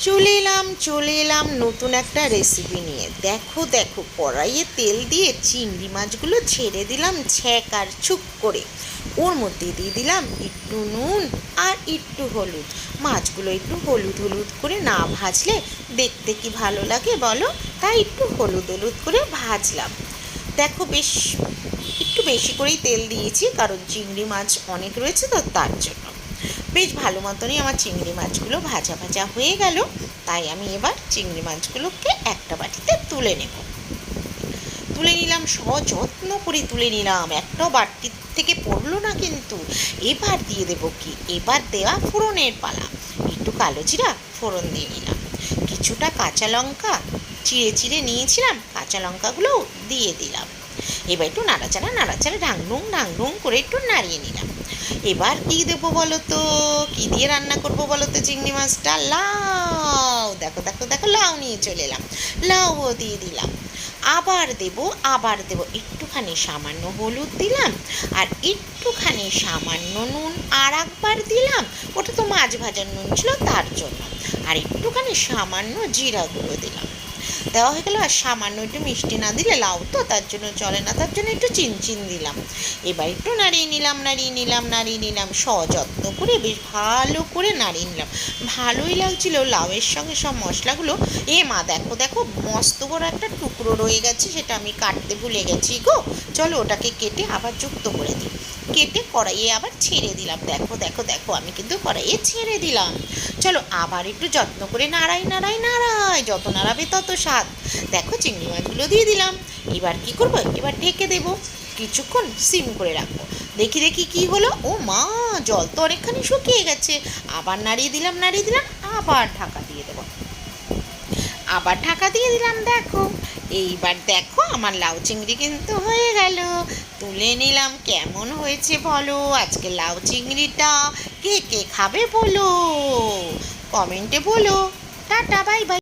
চলে এলাম নতুন একটা রেসিপি নিয়ে। দেখো দেখো, কড়াইয়ে তেল দিয়ে চিংড়ি মাছগুলো ছেড়ে দিলাম ছ্যাঁকার ছুক করে। ওর মধ্যে দিয়ে দিলাম একটু নুন আর একটু হলুদ। মাছগুলো একটু হলুদ হলুদ করে না ভাজলে দেখতে কি ভালো লাগে বলো? তাই একটু হলুদ হলুদ করে ভাজলাম। দেখো, একটু বেশি করেই তেল দিয়েছি, কারণ চিংড়ি মাছ অনেক রয়েছে তো, তার জন্য। বেশ ভালো মতনই আমার চিংড়ি মাছগুলো ভাজা ভাজা হয়ে গেল। তাই আমি এবার চিংড়ি মাছগুলোকে একটা বাটিতে তুলে নিলাম, সযত্ন করে তুলে নিলাম, একটাও বাটি থেকে পড়লো না কিন্তু। এবার দিয়ে দেবো কি, এবার দেওয়া ফোড়নের পালা। একটু কালো জিরা ফোড়ন দিয়ে নিলাম, কিছুটা কাঁচা লঙ্কা চিড়ে চিড়ে নিয়েছিলাম, কাঁচা লঙ্কাগুলোও দিয়ে দিলাম। এবার একটু নাড়াচাড়া ঢাংঢুং করে একটু নাড়িয়ে নিলাম। এবার কি দেবো বলো তো, কি দিয়ে রান্না করবো বলো তো চিংড়ি মাছটা? লাউ। দেখো দেখো দেখো, লাউ নিয়ে চলে এলাম, লাউও দিয়ে দিলাম। আবার দেবো একটুখানি সামান্য হলুদ দিলাম, আর একটুখানি সামান্য নুন আর একবার দিলাম। ওটা তো মাছ ভাজার নুন ছিল, তার জন্য। আর একটুখানি সামান্য জিরা গুঁড়ো দিলাম। দেওয়া হয়ে গেল। আর সামান্য একটু মিষ্টি না দিলে লাউ তো, তার জন্য চলে না, তার জন্য একটু চিনচিন দিলাম। এবার একটু নাড়িয়ে নিলাম সযত্ন করে, বেশ ভালো করে নাড়িয়ে নিলাম। ভালোই লাগছিল লাউয়ের সঙ্গে সব মশলাগুলো। মা দেখো দেখো, মস্ত বড় একটা টুকরো রয়ে গেছে, সেটা আমি কাটতে ভুলে গেছি গো। চলো ওটাকে কেটে আবার যুক্ত করে দিই। কেটে কড়াইয়ে আবার ছেড়ে দিলাম। দেখো দেখো দেখো, আমি কিন্তু কড়াইয়ে ছেড়ে দিলাম। চলো আবার একটু যত্ন করে নাড়াই, যত নাড়াবে তত স্বাদ। দেখো চিংড়ি মাছগুলো দিয়ে দিলাম। এবার কি করবো, এবার ঢেকে দেবো, কিছুক্ষণ সিম করে রাখবো। দেখি কি হলো, ও মা, জল তো অনেকখানি শুকিয়ে গেছে। আবার নাড়িয়ে দিলাম, আবার ঢাকা দিয়ে দিলাম। দেখো, এইবার দেখো আমার লাউ চিংড়ি কিন্তু হয়ে গেল। তুলে নিলাম। কেমন হয়েছে বলো আজকে লাউ চিংড়িটা? কে কে খাবে বলো, কমেন্টে বলো। Tata, bye bye.